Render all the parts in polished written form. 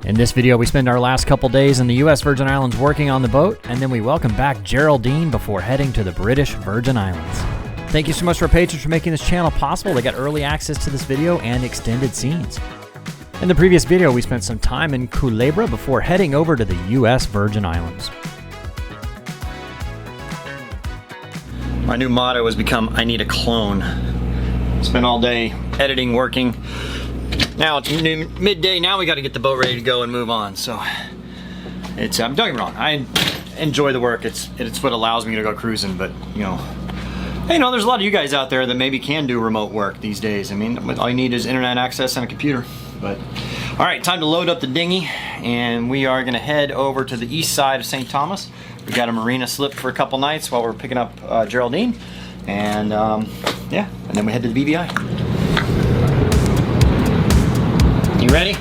In this video, we spend our last couple days in the U.S. Virgin Islands working on the boat, and then we welcome back Geraldine before heading to the British Virgin Islands. Thank you so much to our patrons for making this channel possible. They got early access to this video and extended scenes. In the previous video, we spent some time in Culebra before heading over to the U.S. Virgin Islands. My new motto has become, I need a clone. Spent all day editing, working. Now it's midday, now we gotta get the boat ready to go and move on. So, don't get me wrong, I enjoy the work. It's what allows me to go cruising, but you know, there's a lot of you guys out there that maybe can do remote work these days. I mean, all you need is internet access and a computer. But, all right, time to load up the dinghy, and we are gonna head over to the east side of St. Thomas. We got a marina slip for a couple nights while we're picking up Geraldine, and yeah, and then we head to the BVI. You ready?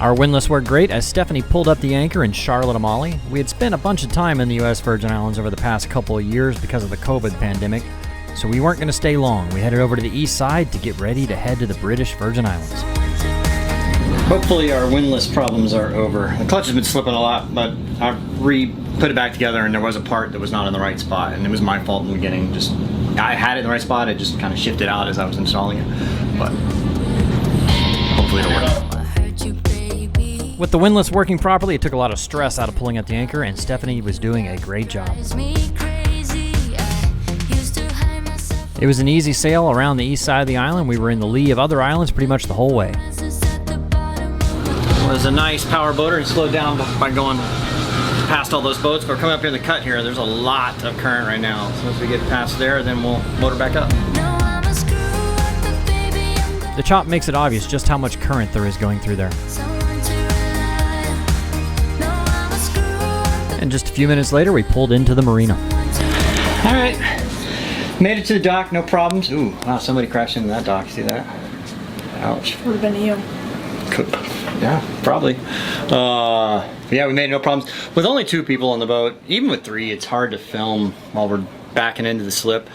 Our windlass worked great as Stephanie pulled up the anchor in Charlotte Amalie. We had spent a bunch of time in the U.S. Virgin Islands over the past couple of years because of the COVID pandemic, so we weren't going to stay long. We headed over to the east side to get ready to head to the British Virgin Islands. Hopefully our windlass problems are over. The clutch has been slipping a lot, but I put it back together and there was a part that was not in the right spot, and it was my fault in the beginning. I had it in the right spot, it just kind of shifted out as I was installing it, but hopefully it'll work. With the windlass working properly, it took a lot of stress out of pulling up the anchor, and Stephanie was doing a great job. It was an easy sail around the east side of the island. We were in the lee of other islands pretty much the whole way. It was a nice power boater and slowed down by going past all those boats. But we're coming up here in the cut here. There's a lot of current right now. So once we get past there, then we'll motor back up. The chop makes it obvious just how much current there is going through there. And just a few minutes later, we pulled into the marina. All right. Made it to the dock, no problems. Ooh, wow, somebody crashed into that dock. You see that? Ouch. Would have been you. Yeah, probably. Yeah, we made no problems. With only 2 people on the boat, even with 3, it's hard to film while we're backing into the slip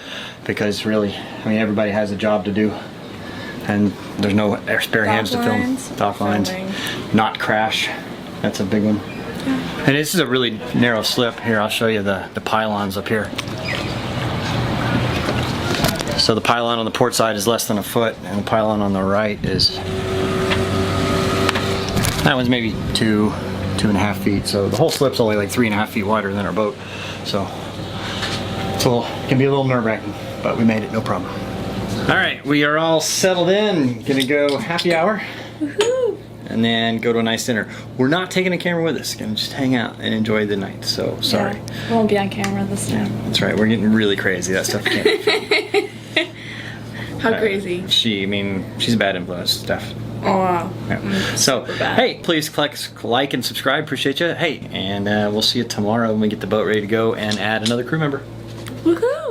because really, I mean, everybody has a job to do. And there's no spare hands to film. Dock lines. Not crash. That's a big one. Yeah. And this is a really narrow slip. Here, I'll show you the pylons up here. So the pylon on the port side is less than a foot, and the pylon on the right is, that one's maybe 2.5 feet. So the whole slip's only like 3.5 feet wider than our boat. So it can be a little nerve-wracking, but we made it, no problem. All right, we are all settled in. Gonna go happy hour. Woohoo! And then go to a nice dinner. We're not taking a camera with us. Gonna just hang out and enjoy the night. So sorry. Yeah, we won't be on camera this time. Yeah, that's right. We're getting really crazy. That stuff can't. How crazy? She's a bad influence, Steph. Oh wow. Yeah. So hey, please click like and subscribe. Appreciate you. Hey, and we'll see you tomorrow when we get the boat ready to go and add another crew member. Woohoo!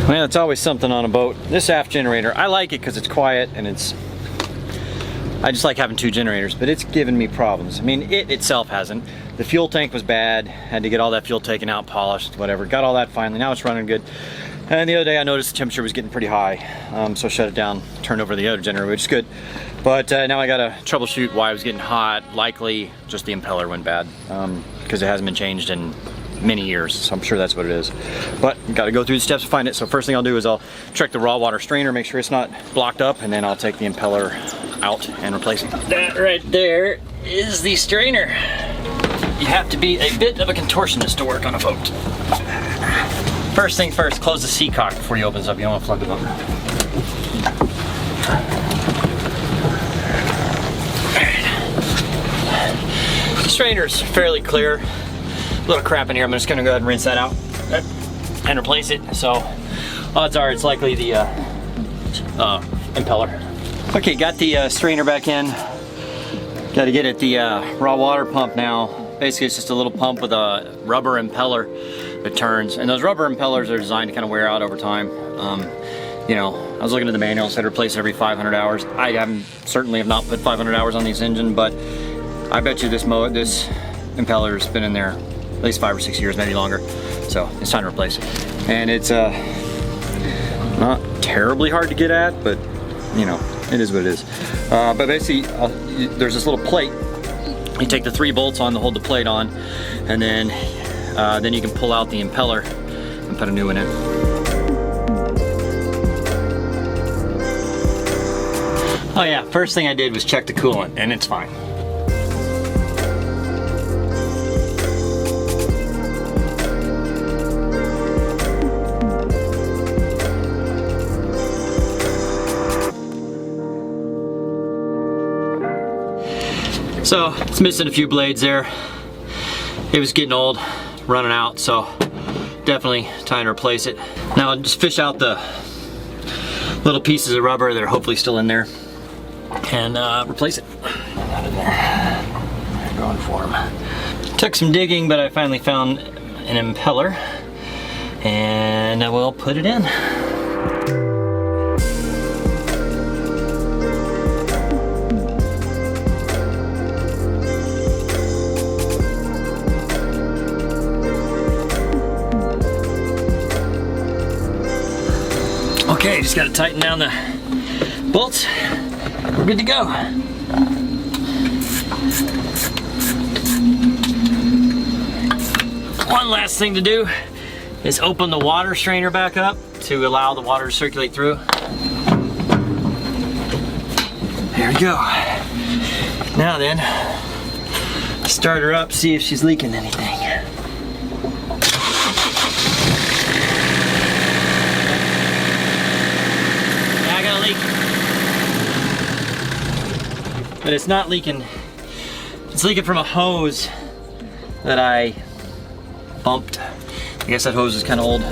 Well, it's always something on a boat. This aft generator, I like it because it's quiet and I just like having 2 generators, but it's given me problems. I mean, it itself hasn't. The fuel tank was bad. Had to get all that fuel taken out, polished, whatever. Got all that finally. Now it's running good. And the other day I noticed the temperature was getting pretty high, so I shut it down, turned over the other generator, which is good. But now I gotta troubleshoot why it was getting hot. Likely just the impeller went bad because it hasn't been changed in many years, so I'm sure that's what it is. But gotta go through the steps to find it. So first thing I'll do is I'll check the raw water strainer, make sure it's not blocked up, and then I'll take the impeller out and replace it. That right there is the strainer. You have to be a bit of a contortionist to work on a boat. First thing first, close the sea cock before you open this up. You don't want to flood the boat. The strainer's fairly clear. A little crap in here. I'm just gonna go ahead and rinse that out and replace it. So odds are it's likely the impeller. Okay, got the strainer back in. Got to get at the raw water pump now. Basically, it's just a little pump with a rubber impeller that turns, and those rubber impellers are designed to kind of wear out over time. You know, I was looking at the manual, said replace every 500 hours. I certainly have not put 500 hours on this engine, but I bet you this impeller's been in there at least 5 or 6 years, maybe longer. So it's time to replace it. And it's not terribly hard to get at, but you know, it is what it is. But basically, there's this little plate. You take the 3 bolts on to hold the plate on, and then you can pull out the impeller and put a new one in. Oh yeah, first thing I did was check the coolant, and it's fine. So it's missing a few blades there. It was getting old, running out, so definitely time to replace it. Now I'll just fish out the little pieces of rubber that are hopefully still in there and replace it. Not in there. They're going for them. Took some digging, but I finally found an impeller, and I will put it in. Okay, just gotta tighten down the bolts. We're good to go. One last thing to do is open the water strainer back up to allow the water to circulate through. There we go. Now then, start her up, see if she's leaking anything. But it's not leaking. It's leaking from a hose that I bumped. I guess that hose is kind of old. All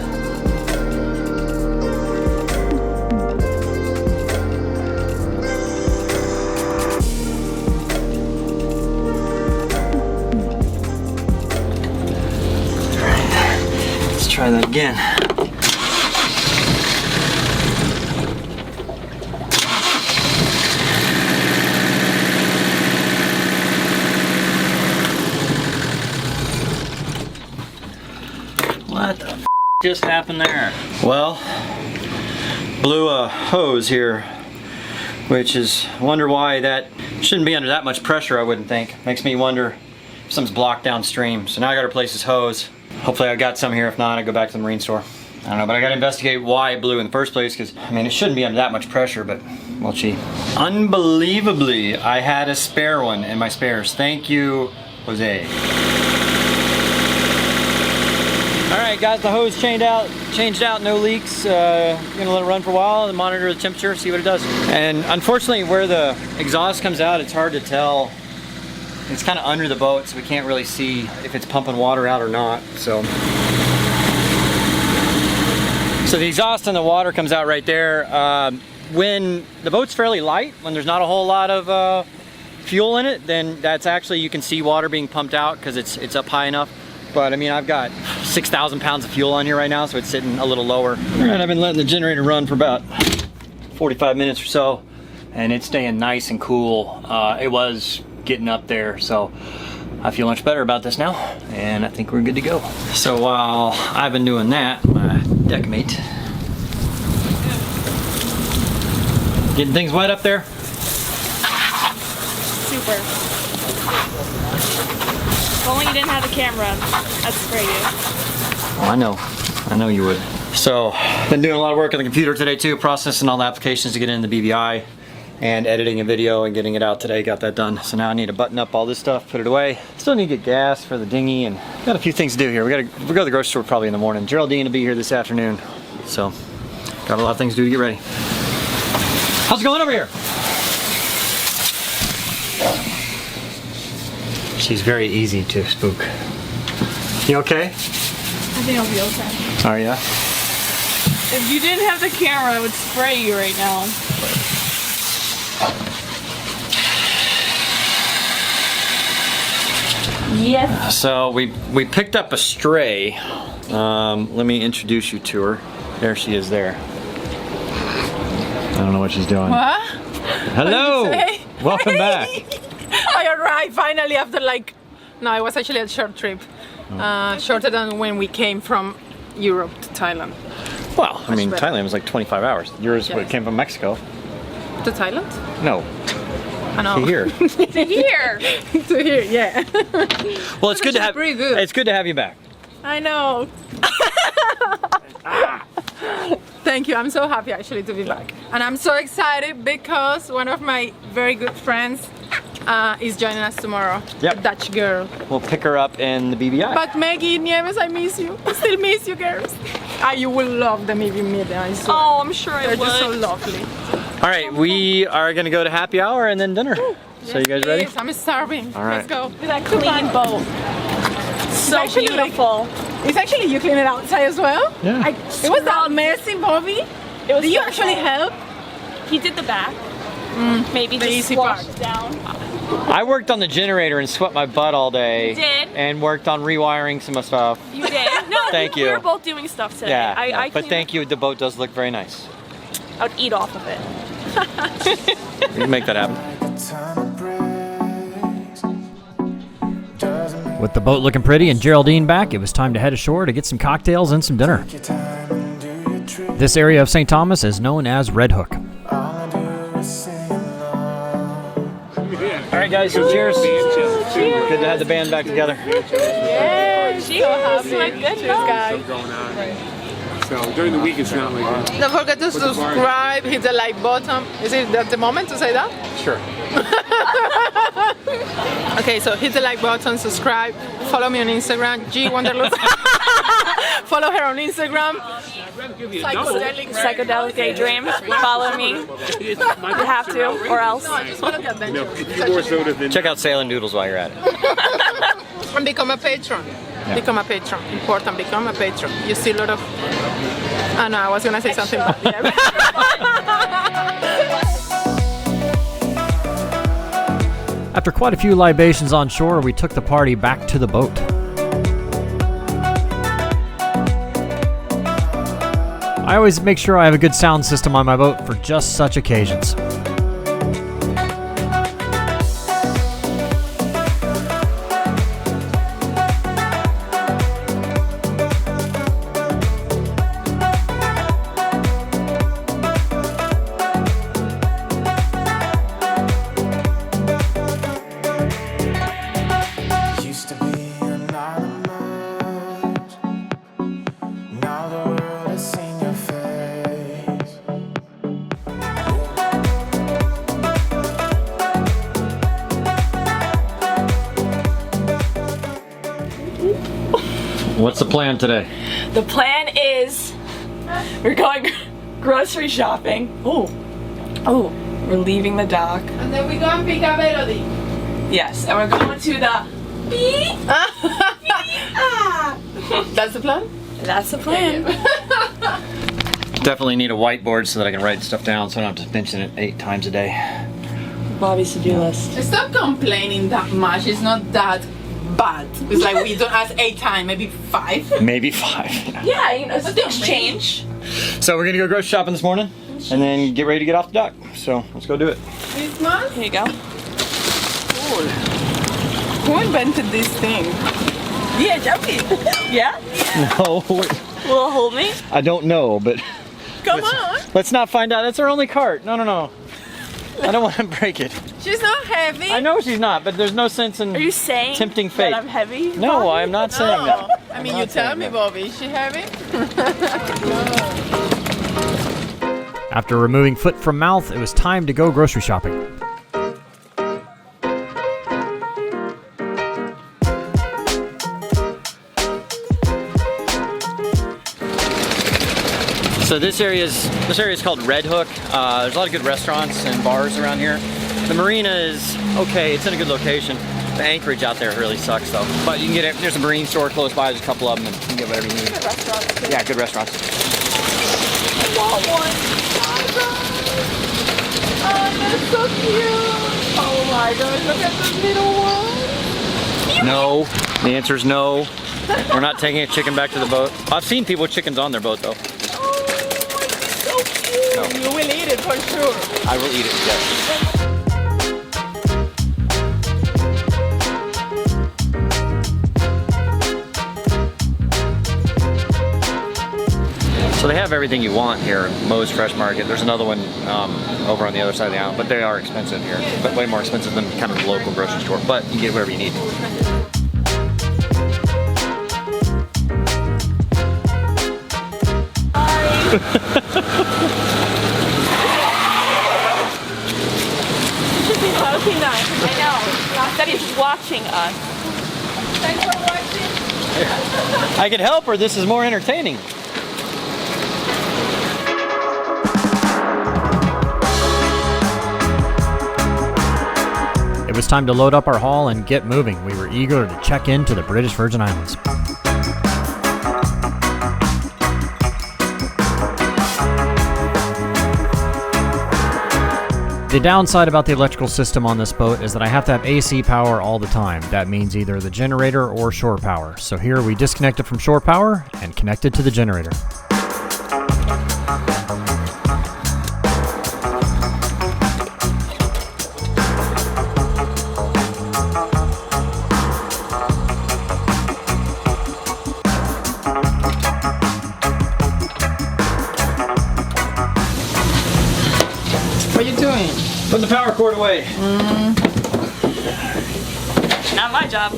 right, let's try that again. What the f just happened there? Well, blew a hose here, which is, wonder why that shouldn't be under that much pressure, I wouldn't think. Makes me wonder if something's blocked downstream. So now I gotta replace this hose. Hopefully I got some here. If not, I go back to the marine store. I don't know, but I gotta investigate why it blew in the first place, because, I mean, it shouldn't be under that much pressure, but we'll see. Unbelievably, I had a spare one in my spares. Thank you, Jose. Alright, got the hose changed out, no leaks. Gonna let it run for a while and monitor the temperature, see what it does. And unfortunately, where the exhaust comes out, it's hard to tell. It's kind of under the boat, so we can't really see if it's pumping water out or not. So the exhaust and the water comes out right there. When the boat's fairly light, when there's not a whole lot of fuel in it, then that's actually, you can see water being pumped out because it's up high enough. But I mean, I've got 6,000 pounds of fuel on here right now, so it's sitting a little lower. All right, I've been letting the generator run for about 45 minutes or so, and it's staying nice and cool. It was getting up there, so I feel much better about this now, and I think we're good to go. So while I've been doing that, my deck mate, getting things wet up there? Super. If only you didn't have the camera, I'd spray you. Oh, I know you would. So, been doing a lot of work on the computer today too, processing all the applications to get into the BVI, and editing a video and getting it out today, got that done. So now I need to button up all this stuff, put it away. Still need to get gas for the dinghy, and got a few things to do here. We go to the grocery store probably in the morning. Geraldine will be here this afternoon. So, got a lot of things to do to get ready. How's it going over here? She's very easy to spook. You okay? I think I'll be okay. Are ya? If you didn't have the camera, I would spray you right now. Yes. So we picked up a stray. Let me introduce you to her. There she is there. I don't know what she's doing. What? Hello! Welcome back. I arrived finally after no, it was actually a short trip. Shorter than when we came from Europe to Thailand. Well, I mean, better. Thailand was like 25 hours. Yours Yes. came from Mexico. To Thailand? No, I know. to here. To here. To here, yeah. Well, it's good to have. Pretty good. It's good to have you back. I know. Thank you. I'm so happy actually to be back. And I'm so excited because one of my very good friends is joining us tomorrow. Yep. A Dutch girl. We'll pick her up in the BBI. But Maggie, Nieves, I miss you. I still miss you girls. You will love them if you meet them, I swear. Oh, I'm sure I They're would. just so lovely. All right, we are gonna go to happy hour and then dinner. So you guys ready? Yes, I'm starving. All right. Let's go. That clean boat. So actually like- beautiful. It's actually you clean it outside as well? Yeah. It was that messy, Bobby. It was Did you so actually fun. help? He did the back. Maybe The just easy squashed part. down. I worked on the generator and sweat my butt all day. You did? And worked on rewiring some stuff. You did. No, Thank we you. were both doing stuff today. Yeah, I but cleaned thank you. The boat does look very nice. I would eat off of it. We can make that happen. With the boat looking pretty and Geraldine back, it was time to head ashore to get some cocktails and some dinner. This area of St. Thomas is known as Red Hook. All right, guys, so cheers. Good to have the band back together. Yes. Cheers, my goodness. guys. going on. So during the week, it's not like that. Don't forget to subscribe, hit the like button. Is it at the moment to say that? Sure. Okay, so hit the like button, subscribe, follow me on Instagram, G Wanderlust. Follow her on Instagram. Psychedelic daydream. Follow me. You have to, or else. No, I just want to get You know, adventure. a few more soda than Check out Sail and Doodles while you're at it. And become a patron. Yeah. Become a patron. Important, become a patron. You see a lot of... Oh no, I was going to say something bad. Yeah. After quite a few libations on shore, we took the party back to the boat. I always make sure I have a good sound system on my boat for just such occasions. Used to be anonymous. Now the world has seen your face. What's the plan today? The plan is we're going grocery shopping. Oh, we're leaving the dock. And then we go and pick up Elodie. Yes, and we're going to the beach. That's the plan? That's the plan. Definitely need a whiteboard so that I can write stuff down so I don't have to mention it 8 times a day. Bobby's to-do list. Stop complaining that much. It's not that bad. It's like we don't ask 8 times, maybe 5. Maybe 5. Yeah, you know, things change. So we're gonna go grocery shopping this morning and then get ready to get off the dock. So let's go do it. Christmas? Here you go. Cool. Who invented this thing? Yeah, Jeffy. Yeah? No, Will it hold me? I don't know, but Come on. let's not find out. That's our only cart. No. I don't want to break it. She's not heavy. I know she's not, but there's no sense in Are you saying tempting fate. that I'm heavy? No, Bobby? I am not saying that. I mean, I'm you not tell saying me, that. Bobby. Is she heavy? After removing foot from mouth, it was time to go grocery shopping. So this area is called Red Hook. There's a lot of good restaurants and bars around here. The marina is okay. It's in a good location. The anchorage out there really sucks though. But you can get it. There's a marine store close by. There's a couple of them, and you can get whatever you need. Restaurants too. Yeah, good restaurants. I want one. Oh, that's so cute. Oh my God, look at this little one. No. The answer is no. We're not taking a chicken back to the boat. I've seen people with chickens on their boat though. Oh, it's so cute. No. You will eat it for sure. I will eat it, yes. So they have everything you want here. Moe's Fresh Market. There's another one over on the other side of the island, but they are expensive here. But way more expensive than kind of the local grocery store. But you get whatever you need. Should be poking us. I know. That he's watching us. Thanks for watching. I could help her. This is more entertaining. It was time to load up our haul and get moving. We were eager to check into the British Virgin Islands. The downside about the electrical system on this boat is that I have to have AC power all the time. That means either the generator or shore power. So here we disconnected from shore power and connected to the generator. What are you doing? Putting the power cord away. Not my job.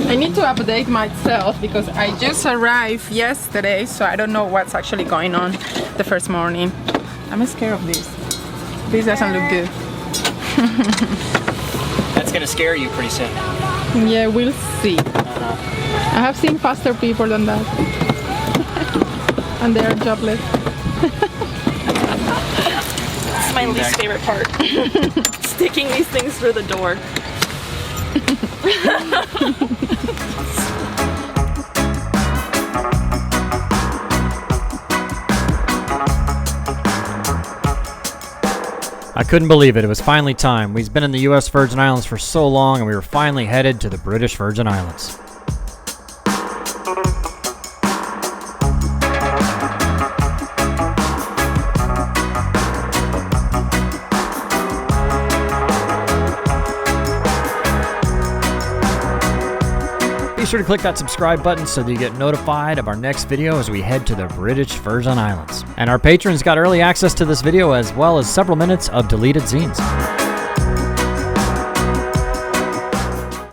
I need to update myself because I just arrived yesterday, so I don't know what's actually going on the first morning. I'm scared of this. This doesn't look good. That's gonna scare you pretty soon. Yeah, we'll see. I have seen faster people than that. And they are jobless. It's my least favorite part. Sticking these things through the door. I couldn't believe it. It was finally time. We've been in the U.S. Virgin Islands for so long, and we were finally headed to the British Virgin Islands. Be sure to click that subscribe button so that you get notified of our next video as we head to the British Virgin Islands. And our patrons got early access to this video as well as several minutes of deleted scenes.